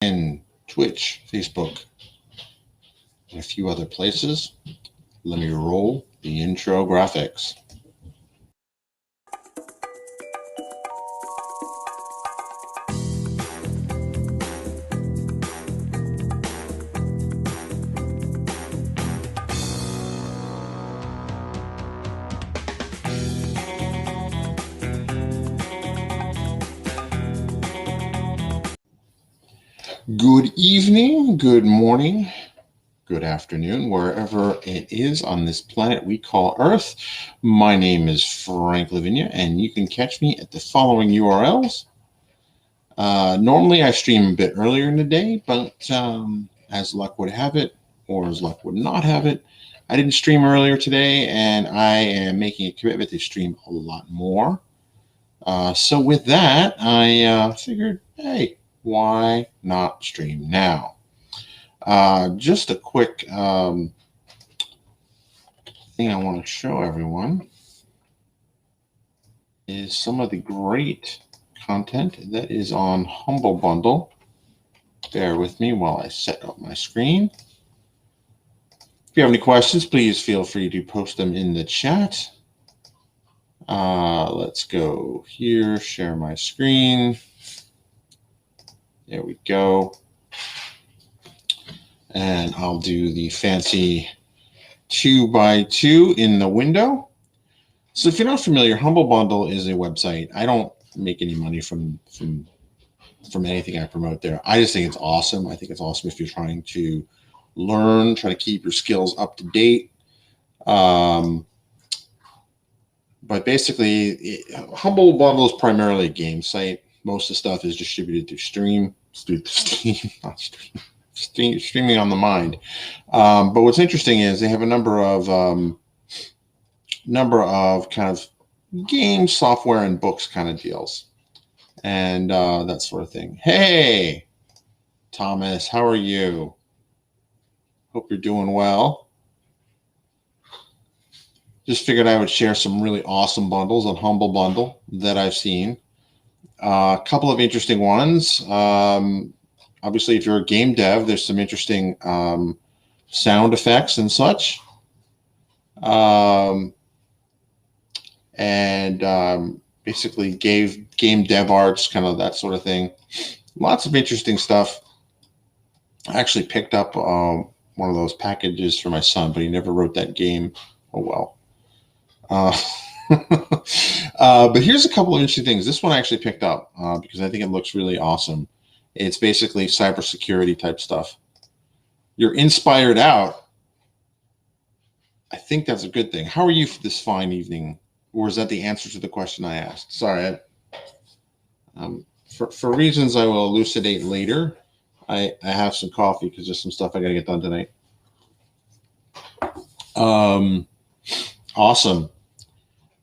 and Twitch, Facebook, and a few other places. Let me roll the intro graphics. Good evening, good morning, good afternoon, wherever it is on this planet we call Earth. My name is Frank Lavinia, and you can catch me at the following URLs. Normally, I stream a bit earlier in the day, but as luck would have it, or as luck would not have it, I didn't stream earlier today, and I am making a commitment to stream a lot more. So with that, I figured, hey, why not stream now? Just a quick thing I want to show everyone is some of the great content that is on Humble Bundle. Bear with me while I set up my screen. If you have any questions, please feel free to post them in the chat. Let's go here, share my screen. There we go. And I'll do the fancy 2x2 in the window. So if you're not familiar, Humble Bundle is a website. I don't make any money from anything I promote there. I just think it's awesome. I think it's awesome if you're trying to learn, try to keep your skills up to date. But basically, Humble Bundle is primarily a game site. Most of the stuff is distributed through Steam, streaming on the mind. But what's interesting is they have a number of kind of game software and books kind of deals, and that sort of thing. Hey, Thomas, how are you? Hope you're doing well. Just figured I would share some really awesome bundles on Humble Bundle that I've seen. A couple of interesting ones. Obviously, if you're a game dev, there's some interesting sound effects and such. Basically gave game dev arts, kind of that sort of thing. Lots of interesting stuff. I actually picked up one of those packages for my son, but he never wrote that game. Oh, well. But here's a couple of interesting things. This one I actually picked up because I think it looks really awesome. It's basically cybersecurity type stuff. You're inspired out. I think that's a good thing. How are you for this fine evening? Or is that the answer to the question I asked? Sorry. For reasons I will elucidate later, I have some coffee because there's some stuff I got to get done tonight. Awesome.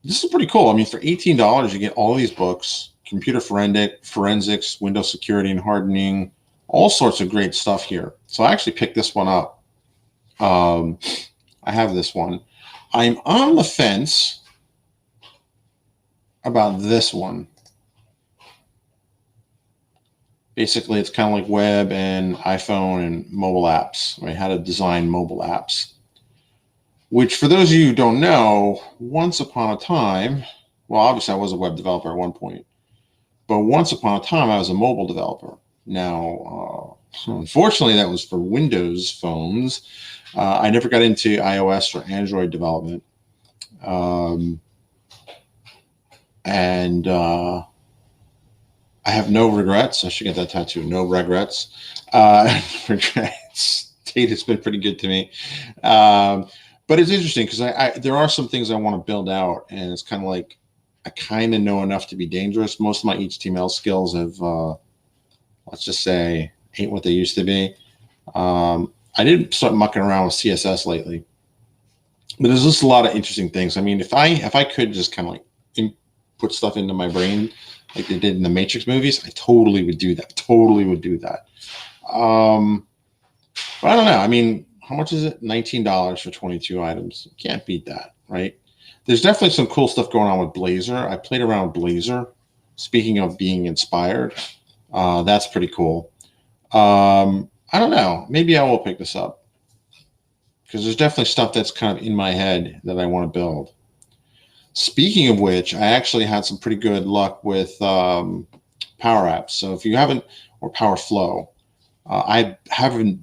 This is pretty cool. I mean, for $18, you get all these books, computer forensics, Windows security and hardening, all sorts of great stuff here. So I actually picked this one up. I have this one. I'm on the fence about this one. Basically, it's kind of like web and iPhone and mobile apps, right? How to design mobile apps. Which, for those of you who don't know, once upon a time, well, obviously I was a web developer at one point, but once upon a time I was a mobile developer. Now, unfortunately, that was for Windows phones. I never got into iOS or Android development. And I have no regrets. I should get that tattoo. No regrets. Regrets. Tate has been pretty good to me. But it's interesting because there are some things I want to build out, and it's kind of like I kind of know enough to be dangerous. Most of my HTML skills have, let's just say, ain't what they used to be. I didn't start mucking around with CSS lately, but there's just a lot of interesting things. I mean, if I could just kind of like put stuff into my brain like they did in the Matrix movies, I totally would do that. But I don't know. I mean, how much is it? $19 for 22 items. You can't beat that, right? There's definitely some cool stuff going on with Blazor. I played around with Blazor. Speaking of being inspired, that's pretty cool. I don't know. Maybe I will pick this up because there's definitely stuff that's kind of in my head that I want to build. Speaking of which, I actually had some pretty good luck with Power Apps. So if you haven't, or Power Flow, I haven't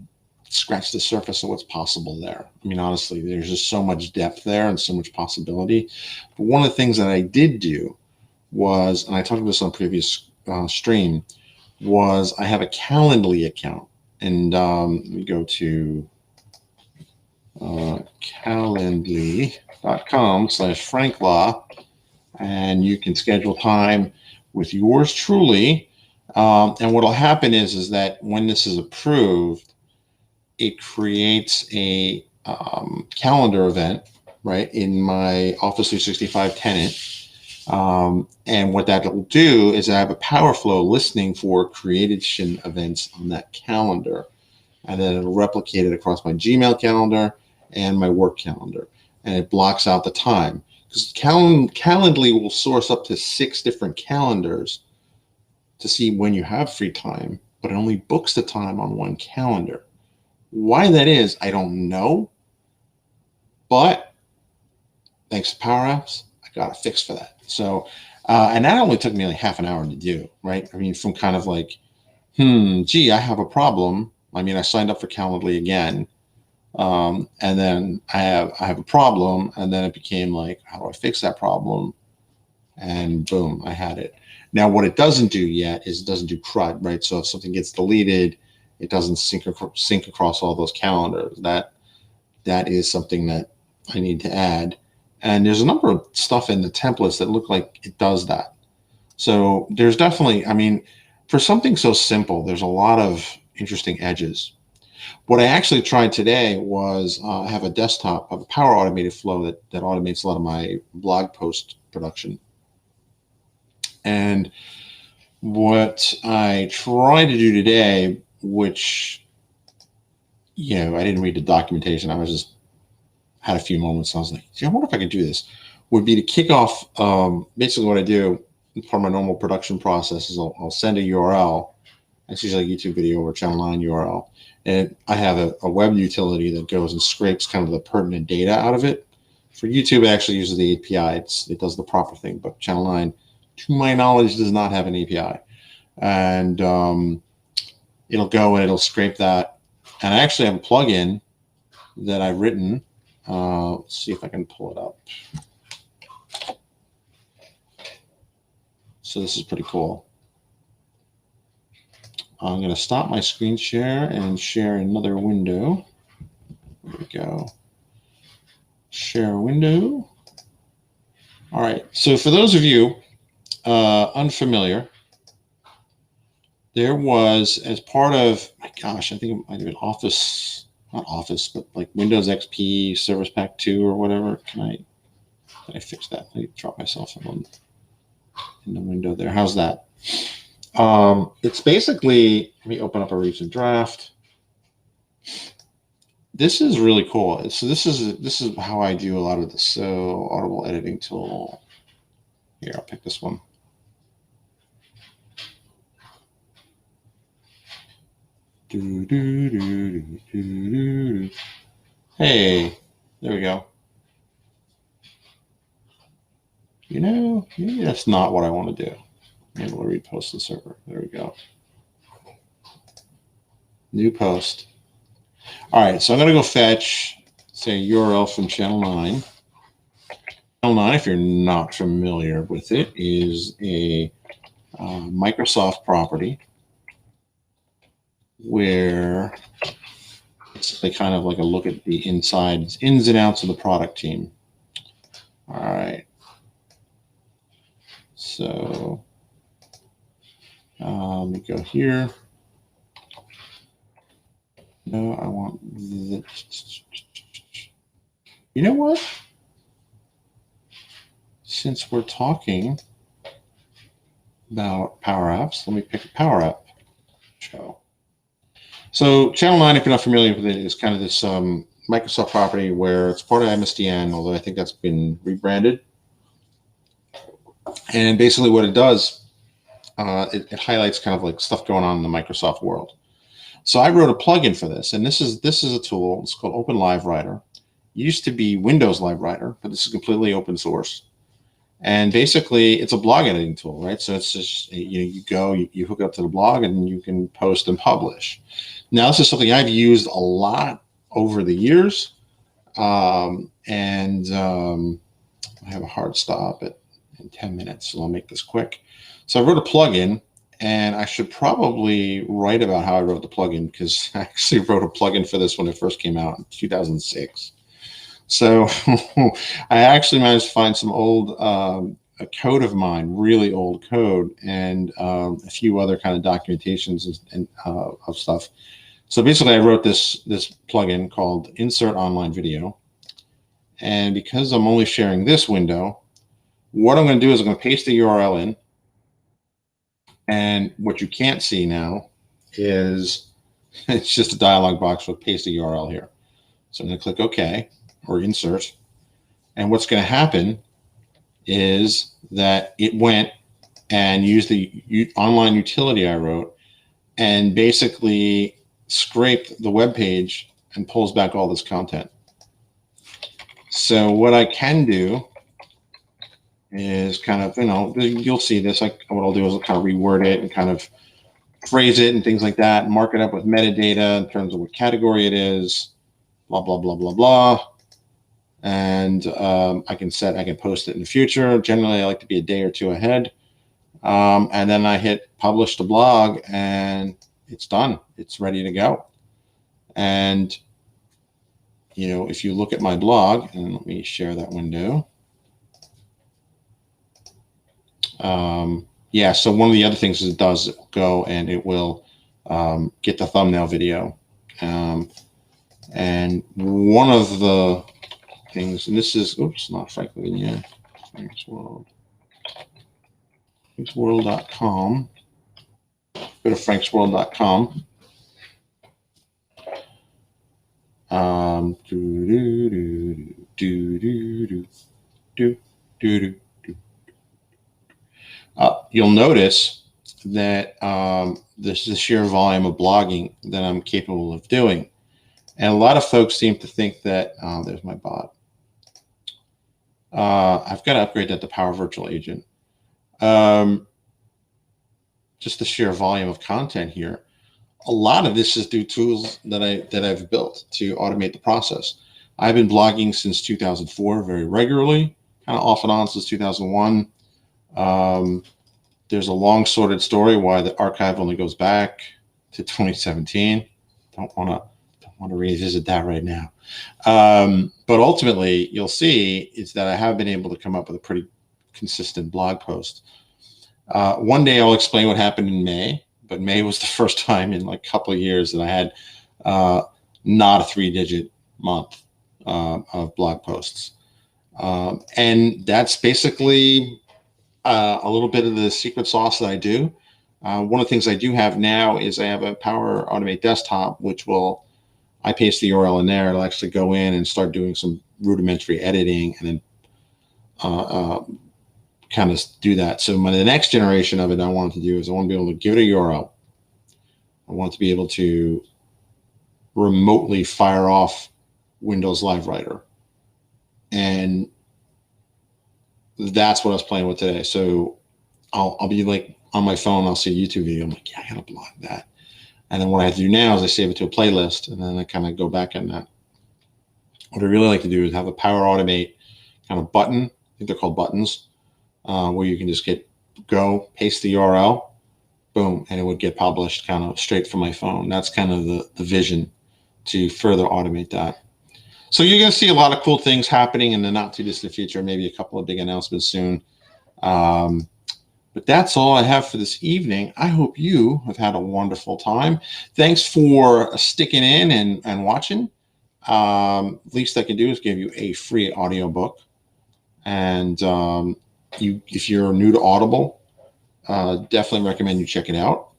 scratched the surface of what's possible there. I mean, honestly, there's just so much depth there and so much possibility. But one of the things that I did do was, and I talked about this on a previous stream, was I have a Calendly account. And we go to calendly.com/franklaw, and you can schedule time with yours truly. And what will happen is that when this is approved, it creates a calendar event, right, in my Office 365 tenant. And what that will do is I have a Power Flow listening for creation events on that calendar. And then it'll replicate it across my Gmail calendar and my work calendar. And it blocks out the time. Because Calendly will source up to 6 different calendars to see when you have free time, but it only books the time on one calendar. Why that is, I don't know. But thanks to Power Apps, I got a fix for that. So, and that only took me like half an hour to do, right? I mean, from kind of like, gee, I have a problem. I mean, I signed up for Calendly again. And then I have a problem, and then it became like, how do I fix that problem? And boom, I had it. Now, what it doesn't do yet is it doesn't do CRUD, right? So if something gets deleted, it doesn't sync across all those calendars. That is something that I need to add. And there's a number of stuff in the templates that look like it does that. So there's definitely, I mean, for something so simple, there's a lot of interesting edges. What I actually tried today was I have a desktop of a Power Automated Flow that automates a lot of my blog post production. And what I tried to do today, which, you know, I didn't read the documentation. I was just had a few moments. And I was like, I wonder if I could do this, would be to kick off. Basically what I do for my normal production process is I'll send a URL. It's usually a YouTube video or Channel 9 URL. And I have a web utility that goes and scrapes kind of the pertinent data out of it. For YouTube, it actually uses the API. It does the proper thing, but Channel 9, to my knowledge, does not have an API. And it'll go and it'll scrape that. And I actually have a plugin that I've written. Let's see if I can pull it up. So this is pretty cool. I'm going to stop my screen share and share another window. There we go. Share window. All right. So for those of you unfamiliar, there was, as part of, my gosh, I think it might have been Office, not Office, but like Windows XP Service Pack 2 or whatever. Can I fix that? Let me drop myself in the window there. How's that? It's basically, let me open up a recent draft. This is really cool. So this is how I do a lot of this. So Audible editing tool. Here, I'll pick this one. Hey, there we go. You know, maybe that's not what I want to do. Maybe we'll repost the server. There we go. New post. All right, so I'm going to go fetch, say, a URL from Channel 9. Channel 9, if you're not familiar with it, is a Microsoft property where it's kind of like a look at the ins and outs of the product team. All right. So let me go here. No, I want the. You know what? Since we're talking about Power Apps, let me pick a Power App show. So Channel 9, if you're not familiar with it, is kind of this Microsoft property where it's part of MSDN, although I think that's been rebranded. And basically what it does, it highlights kind of like stuff going on in the Microsoft world. So I wrote a plugin for this, and this is a tool. It's called Open Live Writer. It used to be Windows Live Writer, but this is completely open source. And basically, it's a blog editing tool, right? So it's just, you hook up to the blog and you can post and publish. Now, this is something I've used a lot over the years. I have a hard stop in 10 minutes, so I'll make this quick. So I wrote a plugin, and I should probably write about how I wrote the plugin, because I actually wrote a plugin for this when it first came out in 2006. So I actually managed to find some old a code of mine, really old code, and a few other kind of documentations and of stuff. So basically, I wrote this plugin called Insert Online Video. And because I'm only sharing this window, what I'm going to do is I'm going to paste the URL in. And what you can't see now is it's just a dialog box with paste the URL here. So I'm going to click OK or insert. And what's going to happen is that it went and used the online utility I wrote and basically scraped the web page and pulls back all this content. So what I can do is kind of, you'll see this, like what I'll do is I'll kind of reword it and kind of phrase it and things like that, and mark it up with metadata in terms of what category it is, blah, blah, blah, blah, blah. And I can post it in the future. Generally, I like to be a day or two ahead. And then I hit publish the blog, and it's done. It's ready to go. And, if you look at my blog, and let me share that window. Yeah, so one of the other things it does, it will go and it will get the thumbnail video. And one of the things, and this is, oops, not Franklin, Frank's World. FranksWorld.com. Go to FranksWorld.com. You'll notice that this is the sheer volume of blogging that I'm capable of doing. And a lot of folks seem to think that, there's my bot. I've got to upgrade that to Power Virtual Agent. Just the sheer volume of content here. A lot of this is due to tools that I've built to automate the process. I've been blogging since 2004 very regularly, kind of off and on since 2001. There's a long sorted story why the archive only goes back to 2017. Don't want to revisit that right now. But ultimately, you'll see is that I have been able to come up with a pretty consistent blog post. One day I'll explain what happened in May, but May was the first time in like a couple of years that I had not a 3-digit month of blog posts. And that's basically a little bit of the secret sauce that I do. One of the things I do have now is I have a Power Automate desktop, which I paste the URL in there. It'll actually go in and start doing some rudimentary editing and then kind of do that. So the next generation of it I want to do is I want to be able to give it a URL. I want to be able to remotely fire off Windows Live Writer. And that's what I was playing with today. So I'll be like on my phone, I'll see a YouTube video. I'm like, yeah, I gotta blog that. And then what I have to do now is I save it to a playlist, and then I kind of go back in that. What I really like to do is have a Power Automate kind of button. I think they're called buttons, where you can just paste the URL, boom, and it would get published kind of straight from my phone. That's kind of the vision to further automate that. So you're going to see a lot of cool things happening in the not too distant future, maybe a couple of big announcements soon. But that's all I have for this evening. I hope you have had a wonderful time. Thanks for sticking in and watching. Least I can do is give you a free audiobook. And if you're new to Audible, definitely recommend you check it out.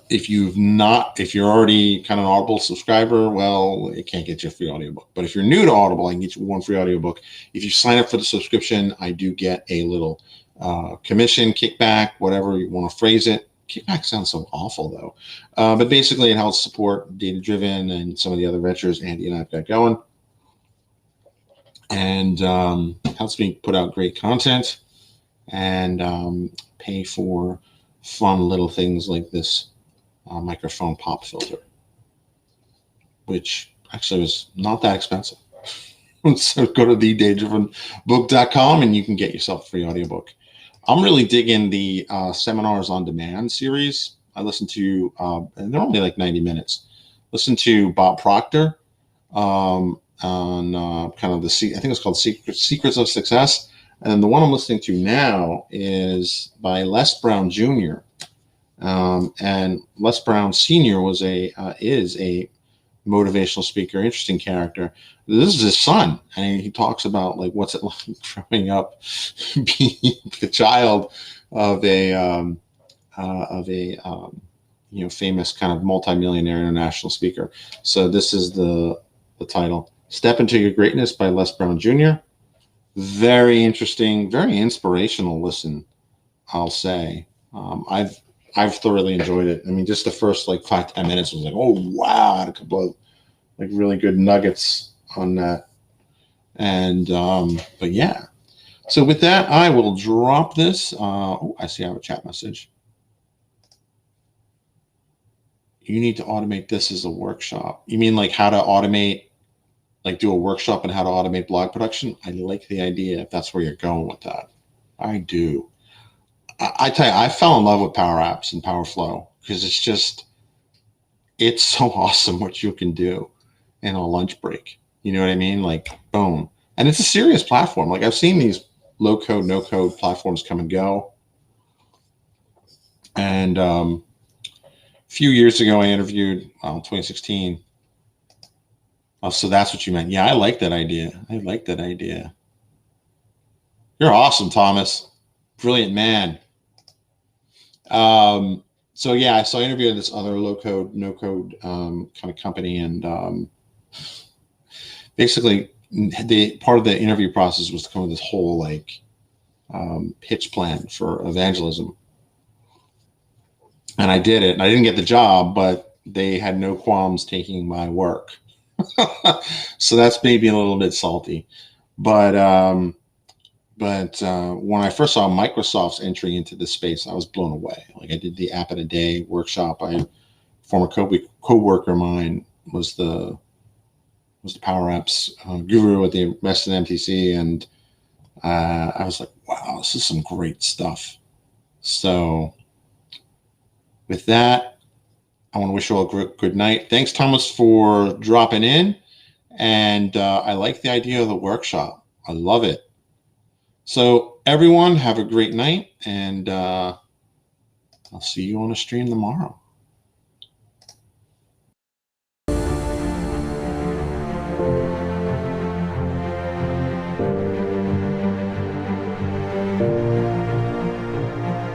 If you're already kind of an Audible subscriber, well, it can't get you a free audiobook. But if you're new to Audible, I can get you one free audiobook. If you sign up for the subscription, I do get a little commission, kickback, whatever you want to phrase it, Kickback sounds so awful though. But basically it helps support Data Driven and some of the other ventures Andy and I've got going. And helps me put out great content and pay for fun little things like this microphone pop filter, which actually was not that expensive. So go to thedaydrivenbook.com and you can get yourself a free audiobook. I'm really digging the Seminars on Demand series. I listen to, and they're only like 90 minutes. Listen to Bob Proctor on kind of I think it's called Secrets of Success. And then the one I'm listening to now is by Les Brown Jr. And Les Brown Sr. is a motivational speaker, interesting character. This is his son, and he talks about like what's it like growing up, being the child of a famous kind of multimillionaire international speaker. So this is the title, "Step into Your Greatness" by Les Brown Jr. Very interesting, very inspirational listen, I'll say. I've thoroughly enjoyed it. I mean, just the first like 5-10 minutes was like, oh wow, I had a couple of like really good nuggets on that. And but yeah. So with that, I will drop this. I see I have a chat message. You need to automate this as a workshop. You mean like how to automate, like do a workshop on how to automate blog production? I like the idea if that's where you're going with that. I do. I tell you, I fell in love with Power Apps and PowerFlow because it's so awesome what you can do in a lunch break. You know what I mean? Like, boom. And it's a serious platform. Like I've seen these low code, no code platforms come and go. And a few years ago, I interviewed 2016. Oh, so that's what you meant. Yeah, I like that idea. You're awesome, Thomas. Brilliant man. So yeah, so I interviewed this other low code, no code kind of company, and basically the part of the interview process was to come up with this whole like pitch plan for evangelism. And I did it, and I didn't get the job, but they had no qualms taking my work. So that's maybe a little bit salty, but when I first saw Microsoft's entry into this space, I was blown away. Like I did the App in a Day workshop. Former co-worker of mine was the Power Apps guru at the Reston MTC, and I was like, wow, this is some great stuff. So with that, I want to wish you all a good night. Thanks, Thomas, for dropping in. And I like the idea of the workshop. I love it. So everyone have a great night, and I'll see you on a stream tomorrow.